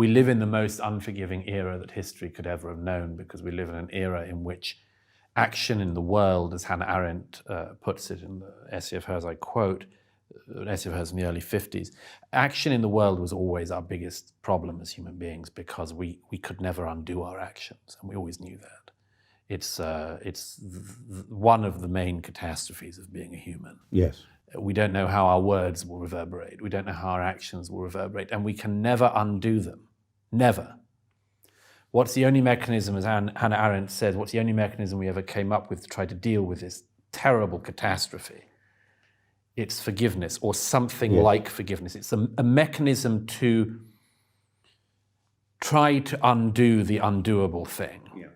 We live in the most unforgiving era that history could ever have known, because we live in an era in which action in the world, as Hannah Arendt puts it in the essay of hers I quote, an essay of hers in the early 50s, action in the world was always our biggest problem as human beings, because we could never undo our actions, and we always knew that. It's one of the main catastrophes of being a human. Yes. We don't know how our words will reverberate. We don't know how our actions will reverberate, and we can never undo them. Never. What's the only mechanism, as Hannah Arendt says, what's the only mechanism we ever came up with to try to deal with this terrible catastrophe? It's forgiveness, or something like forgiveness. It's a mechanism to try to undo the undoable thing. Yeah.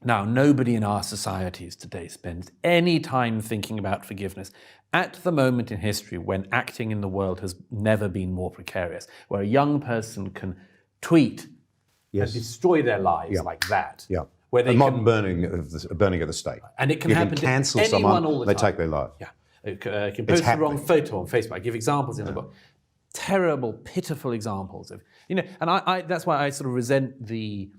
Now, nobody in our societies today spends any time thinking about forgiveness at the moment in history when acting in the world has never been more precarious, where a young person can tweet and destroy their lives like that. Yeah. Where they a modern burning of the state. And it can happen to cancel anyone someone, all the they time. take their life. Yeah. It can post the wrong photo on Facebook. I give examples in the book. Terrible, pitiful examples of, and I that's why I sort of resent the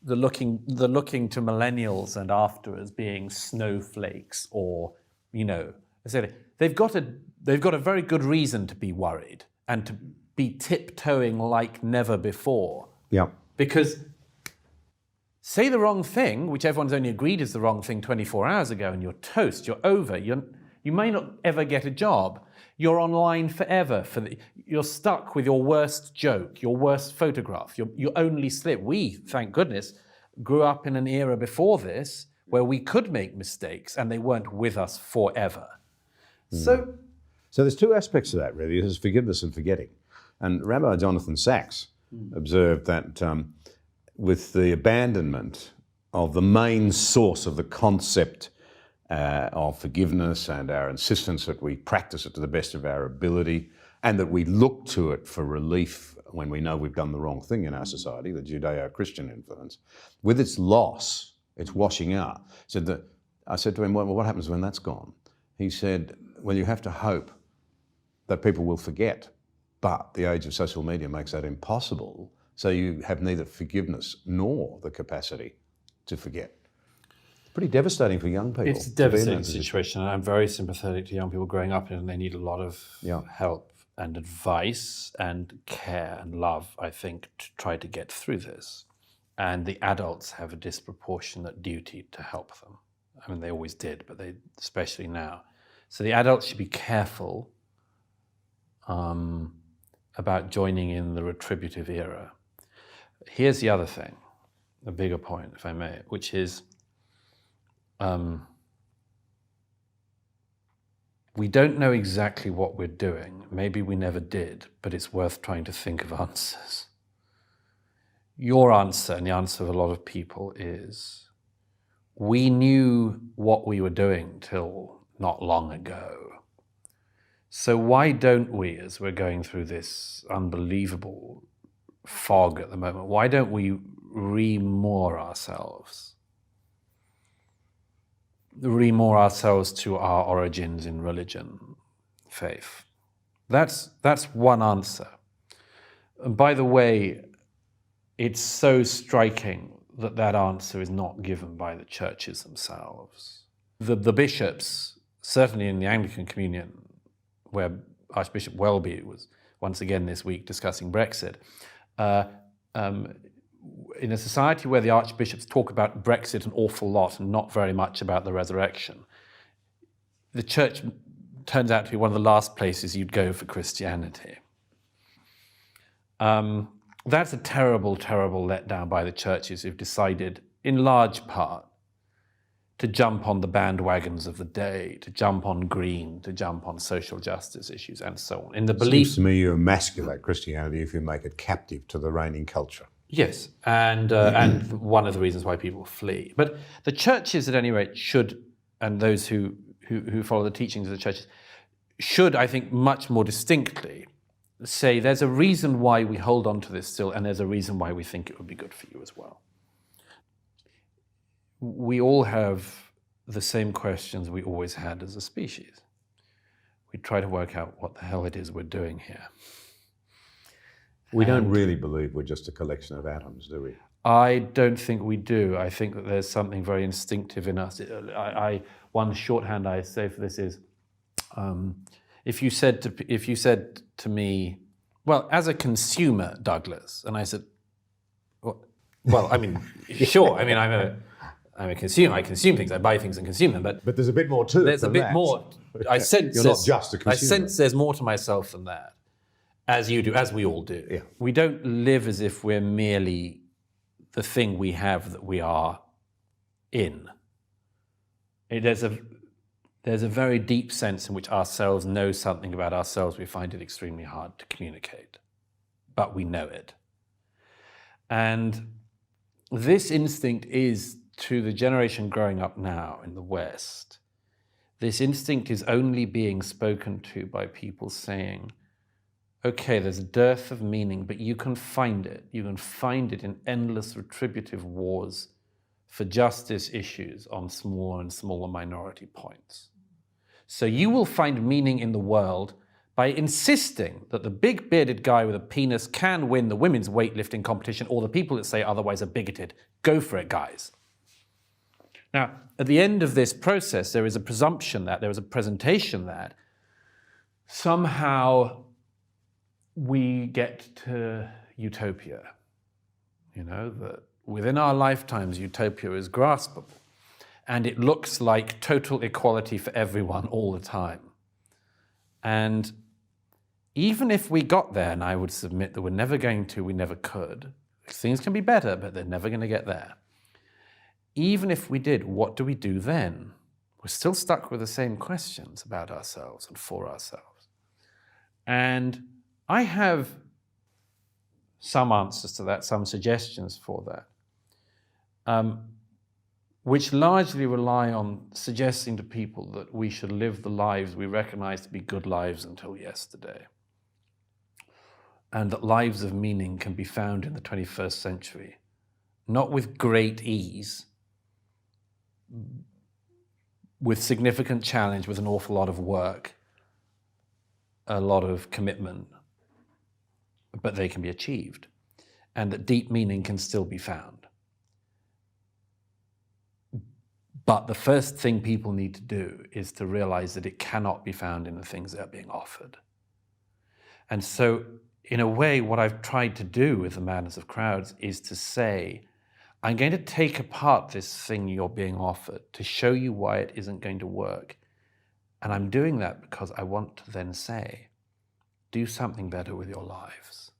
looking to millennials and after as being snowflakes, or, I said they've got a very good reason to be worried and to be tiptoeing like never before. Yeah. Because say the wrong thing, which everyone's only agreed is the wrong thing 24 hours ago, and you're toast, you're over. You may not ever get a job. You're online forever. You're stuck with your worst joke, your worst photograph, your only slip. We, thank goodness, grew up in an era before this where we could make mistakes and they weren't with us forever. So there's two aspects to that, really. There's forgiveness and forgetting. And Rabbi Jonathan Sachs observed that with the abandonment of the main source of the concept of forgiveness and our insistence that we practice it to the best of our ability and that we look to it for relief when we know we've done the wrong thing in our society, the Judeo-Christian influence, with its loss, its washing out. I said to him, well, what happens when that's gone? He said, well, you have to hope that people will forget, but the age of social media makes that impossible, so you have neither forgiveness nor the capacity to forget. Pretty devastating for young people. It's a devastating situation, and I'm very sympathetic to young people growing up in it, and they need a lot of help and advice and care and love, I think, to try to get through this. And the adults have a disproportionate duty to help them. I mean, they always did, but they especially now. So the adults should be careful about joining in the retributive era. Here's the other thing, a bigger point, if I may, which is we don't know exactly what we're doing. Maybe we never did, but it's worth trying to think of answers. Your answer, and the answer of a lot of people, is we knew what we were doing till not long ago. So why don't we, as we're going through this unbelievable fog at the moment, why don't we re-moor ourselves to our origins in religion, faith? That's one answer. And by the way, it's so striking that answer is not given by the churches themselves. The bishops, certainly in the Anglican Communion, where Archbishop Welby was once again this week discussing Brexit, in a society where the archbishops talk about Brexit an awful lot and not very much about the resurrection, the church turns out to be one of the last places you'd go for Christianity. That's a terrible, terrible letdown by the churches who've decided, in large part, to jump on the bandwagons of the day, to jump on green, to jump on social justice issues, and so on. In the belief, seems to me you emasculate Christianity if you make it captive to the reigning culture. Yes, and one of the reasons why people flee. But the churches, at any rate, should, and those who follow the teachings of the churches, should, I think, much more distinctly say there's a reason why we hold on to this still, and there's a reason why we think it would be good for you as well. We all have the same questions we always had as a species. We try to work out what the hell it is we're doing here. We don't really believe we're just a collection of atoms, do we? I don't think we do. I think that there's something very instinctive in us. One shorthand I say for this is, if you said to me, well, as a consumer, Douglas, and I said, well, I mean, sure. I mean, I'm a consumer. I consume things. I buy things and consume them. But there's a bit more to it. There's a bit more. I sense you're not just a consumer. I sense there's more to myself than that, as you do, as we all do. Yeah. We don't live as if we're merely the thing we have that we are in. There's a very deep sense in which ourselves know something about ourselves. We find it extremely hard to communicate, but we know it. And this instinct is, to the generation growing up now in the West, this instinct is only being spoken to by people saying, okay, there's a dearth of meaning, but you can find it. You can find it in endless retributive wars for justice issues on smaller and smaller minority points. So you will find meaning in the world by insisting that the big bearded guy with a penis can win the women's weightlifting competition, or the people that say otherwise are bigoted. Go for it, guys. Now, at the end of this process, there is a presumption that, there is a presentation that somehow we get to utopia. You know, that within our lifetimes, utopia is graspable. And it looks like total equality for everyone all the time. And even if we got there, and I would submit that we're never going to, we never could, things can be better, but they're never going to get there. Even if we did, what do we do then? We're still stuck with the same questions about ourselves and for ourselves. And I have some answers to that, some suggestions for that, which largely rely on suggesting to people that we should live the lives we recognize to be good lives until yesterday. And that lives of meaning can be found in the 21st century, not with great ease, with significant challenge, with an awful lot of work, a lot of commitment, but they can be achieved, and that deep meaning can still be found. But the first thing people need to do is to realize that it cannot be found in the things that are being offered. And so, in a way, what I've tried to do with the Madness of Crowds is to say, I'm going to take apart this thing you're being offered to show you why it isn't going to work. And I'm doing that because I want to then say, do something better with your lives.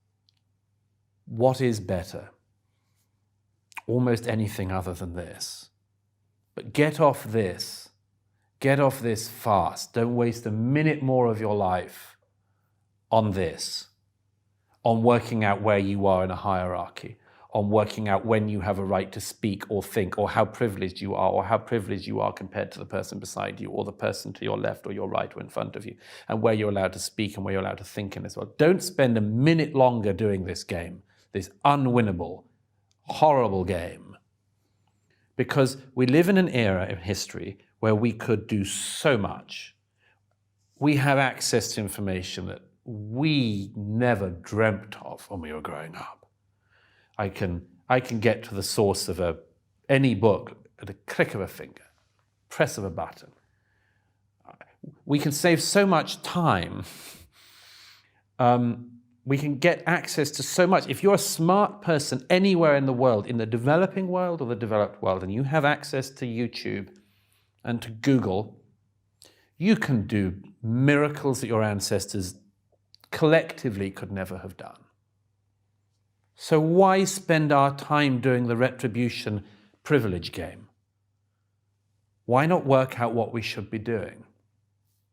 What is better? Almost anything other than this. But get off this. Get off this fast. Don't waste a minute more of your life on this, on working out where you are in a hierarchy, on working out when you have a right to speak or think, or how privileged you are, or how privileged you are compared to the person beside you, or the person to your left or your right or in front of you, and where you're allowed to speak and where you're allowed to think in this world. Don't spend a minute longer doing this game, this unwinnable, horrible game. Because we live in an era in history where we could do so much. We have access to information that we never dreamt of when we were growing up. I can get to the source of any book at a click of a finger, press of a button. We can save so much time. We can get access to so much. If you're a smart person anywhere in the world, in the developing world or the developed world, and you have access to YouTube and to Google, you can do miracles that your ancestors collectively could never have done. So why spend our time doing the retribution privilege game? Why not work out what we should be doing?